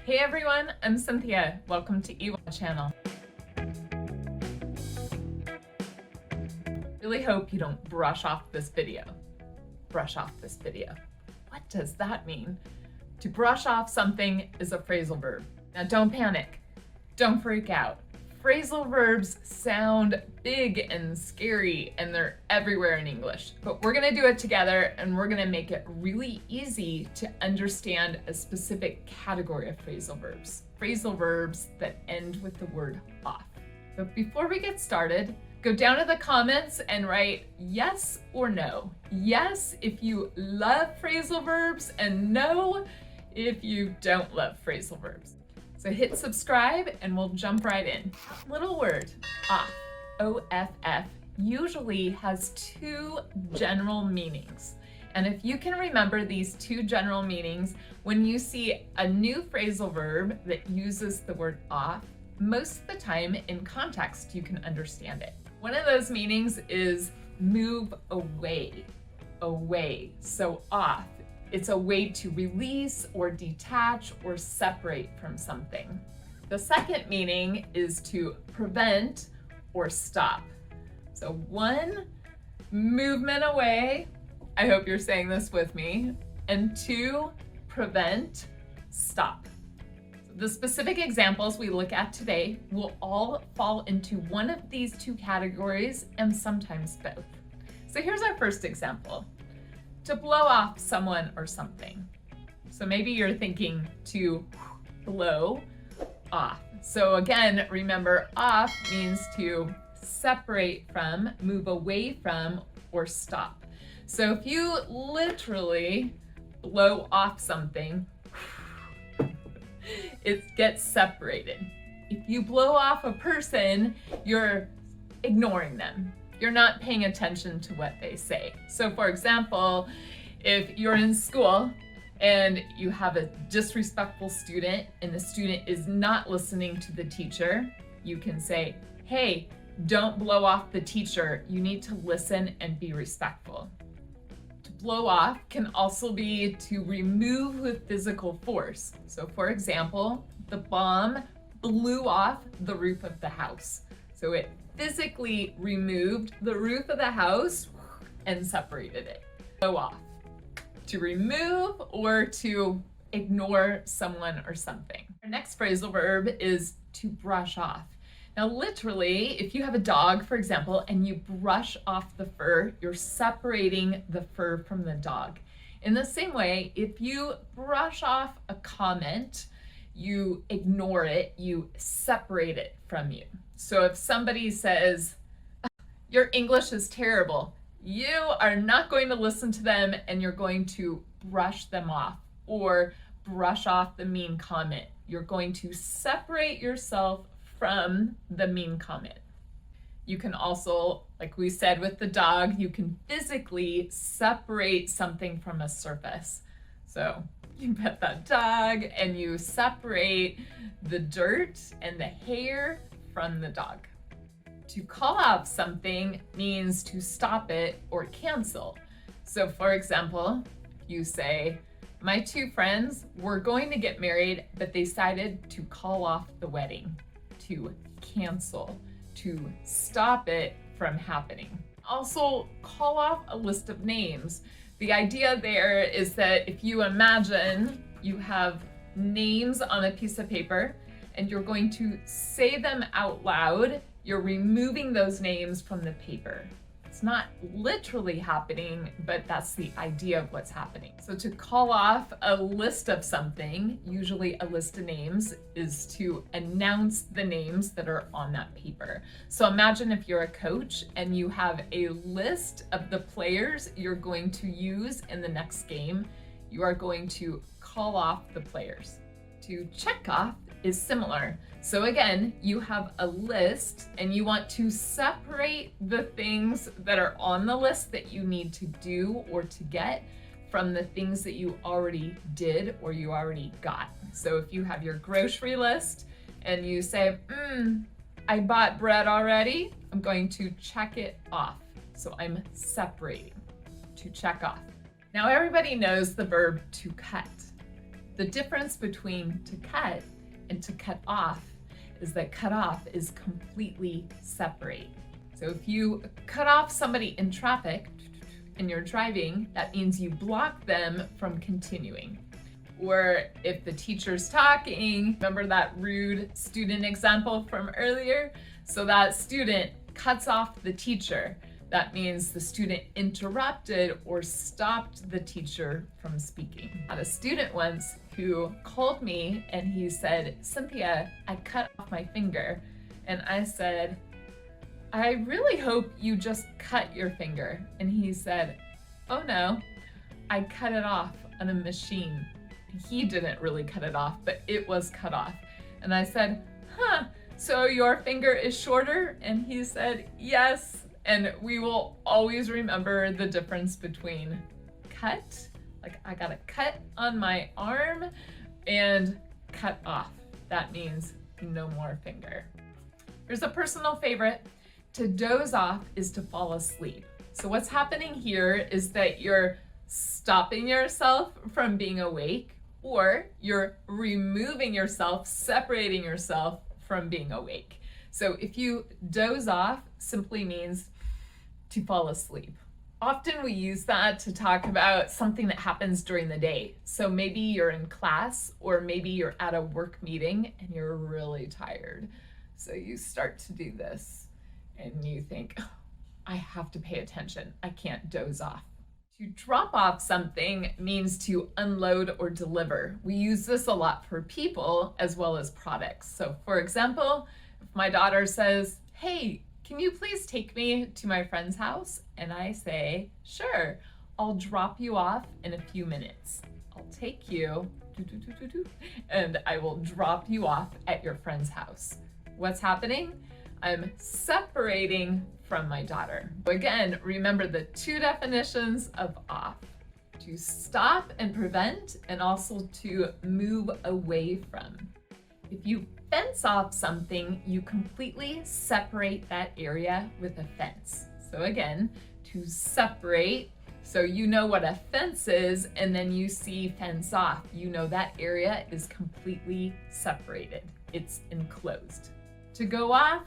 Hey everyone, I'm Cynthia. Welcome to EWA channel. Really hope you don't brush off this video. Brush off this video. What does that mean? To brush off something is a phrasal verb. Now don't panic. Don't freak out. Phrasal verbs sound big and scary and they're everywhere in English, but we're gonna do it together and we're gonna make it really easy to understand a specific category of phrasal verbs. Phrasal verbs that end with the word off. But before we get started, go down to the comments and write yes or no. Yes if you love phrasal verbs and no if you don't love phrasal verbs. So hit subscribe and we'll jump right in. Little word, off, O-F-F, usually has two general meanings. And if you can remember these two general meanings, when you see a new phrasal verb that uses the word off, most of the time in context you can understand it. One of those meanings is move away, away. So off. It's a way to release or detach or separate from something. The second meaning is to prevent or stop. So one, movement away. I hope you're saying this with me. And two, prevent, stop. The specific examples we look at today will all fall into one of these two categories and sometimes both. So here's our first example. To blow off someone or something. So maybe you're thinking to blow off. So again, remember off means to separate from, move away from, or stop. So if you literally blow off something, it gets separated. If you blow off a person, you're ignoring them. You're not paying attention to what they say. So for example, if you're in school and you have a disrespectful student and the student is not listening to the teacher, you can say, hey, don't blow off the teacher. You need to listen and be respectful. To blow off can also be to remove with physical force. So for example, the bomb blew off the roof of the house. So it physically removed the roof of the house and separated it. Blow off. To remove or to ignore someone or something. Our next phrasal verb is to brush off. Now literally, if you have a dog, for example, and you brush off the fur, you're separating the fur from the dog. In the same way, if you brush off a comment, you ignore it, you separate it from you. So if somebody says, your English is terrible, you are not going to listen to them and you're going to brush them off or brush off the mean comment. You're going to separate yourself from the mean comment. You can also, like we said with the dog, you can physically separate something from a surface. So you pet that dog and you separate the dirt and the hair from the dog. To call out something means to stop it or cancel. So for example, you say, my two friends were going to get married, but they decided to call off the wedding, to cancel, to stop it from happening. Also, call off a list of names. The idea there is that if you imagine you have names on a piece of paper and you're going to say them out loud, you're removing those names from the paper. It's not literally happening, but that's the idea of what's happening. So to call off a list of something, usually a list of names, is to announce the names that are on that paper. So imagine if you're a coach and you have a list of the players you're going to use in the next game, you are going to call off the players. To check off is similar. So again, you have a list and you want to separate the things that are on the list that you need to do or to get from the things that you already did or you already got. So if you have your grocery list and you say, I bought bread already, I'm going to check it off. So I'm separating, to check off. Now everybody knows the verb to cut. The difference between to cut and to cut off is that cut off is completely separate. So if you cut off somebody in traffic and you're driving, that means you block them from continuing. Or if the teacher's talking, remember that rude student example from earlier? So that student cuts off the teacher. That means the student interrupted or stopped the teacher from speaking. I had a student once who called me and he said, "Cynthia, I cut off my finger." And I said, "I really hope you just cut your finger." And he said, "Oh no, I cut it off on a machine." He didn't really cut it off, but it was cut off. And I said, "Huh, so your finger is shorter?" And he said, "Yes." And we will always remember the difference between cut, like I got a cut on my arm, and cut off. That means no more finger. Here's a personal favorite. To doze off is to fall asleep. So what's happening here is that you're stopping yourself from being awake, or you're removing yourself, separating yourself from being awake. So if you doze off, simply means to fall asleep. Often we use that to talk about something that happens during the day. So maybe you're in class, or maybe you're at a work meeting and you're really tired. So you start to do this and you think, "Oh, I have to pay attention. I can't doze off." To drop off something means to unload or deliver. We use this a lot for people as well as products. So for example, if my daughter says, "Hey, can you please take me to my friend's house?" And I say, "Sure, I'll drop you off in a few minutes. I'll take you, and I will drop you off at your friend's house." What's happening? I'm separating from my daughter. Again, remember the two definitions of off: to stop and prevent, and also to move away from. If you fence off something, you completely separate that area with a fence. So again, to separate, so you know what a fence is, and then you see fence off. You know that area is completely separated. It's enclosed. To go off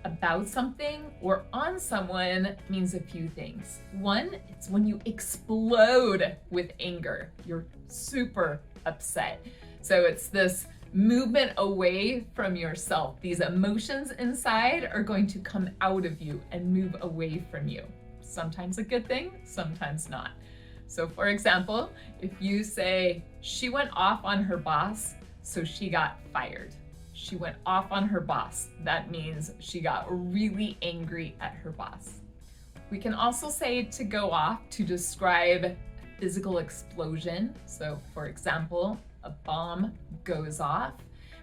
about something or on someone means a few things. One, it's when you explode with anger. You're super upset. So it's this movement away from yourself. These emotions inside are going to come out of you and move away from you. Sometimes a good thing, sometimes not. So for example, if you say, "She went off on her boss, so she got fired." She went off on her boss. That means she got really angry at her boss. We can also say to go off to describe a physical explosion. So for example, a bomb goes off.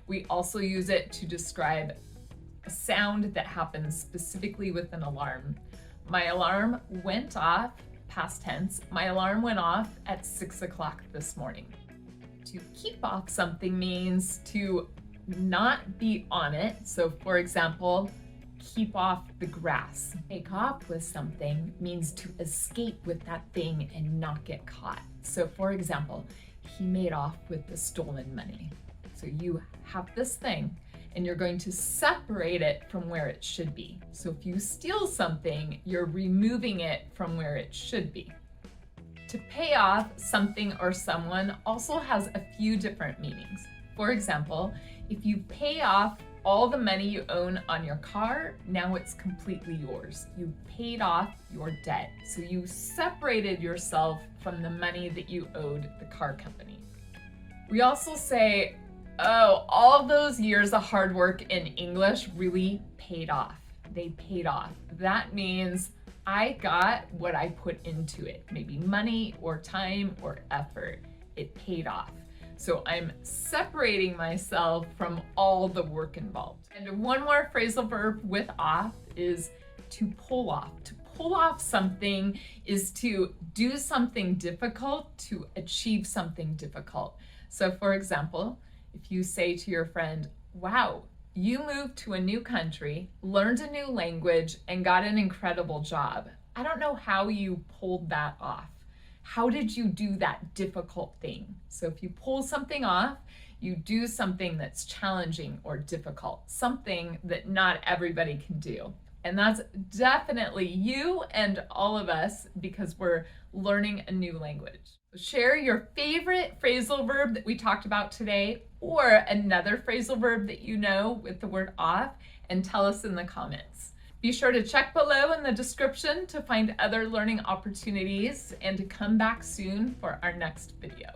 We also use it to describe a sound that happens specifically with an alarm. My alarm went off, past tense, my alarm went off at 6 o'clock this morning. To keep off something means to not be on it. So for example, keep off the grass. Take off with something means to escape with that thing and not get caught. So for example, he made off with the stolen money. So you have this thing and you're going to separate it from where it should be. So if you steal something, you're removing it from where it should be. To pay off something or someone also has a few different meanings. For example, if you pay off all the money you own on your car, now it's completely yours. You paid off your debt. So you separated yourself from the money that you owed the car company. We also say, "Oh, all those years of hard work in English really paid off." They paid off. That means I got what I put into it, maybe money or time or effort. It paid off. So I'm separating myself from all the work involved. And one more phrasal verb with off is to pull off. To pull off something is to do something difficult to achieve something difficult. So for example, if you say to your friend, "Wow, you moved to a new country, learned a new language, and got an incredible job. I don't know how you pulled that off. How did you do that difficult thing? So if you pull something off, you do something that's challenging or difficult, something that not everybody can do. And that's definitely you and all of us because we're learning a new language. Share your favorite phrasal verb that we talked about today or another phrasal verb that you know with the word off and tell us in the comments. Be sure to check below in the description to find other learning opportunities and to come back soon for our next video.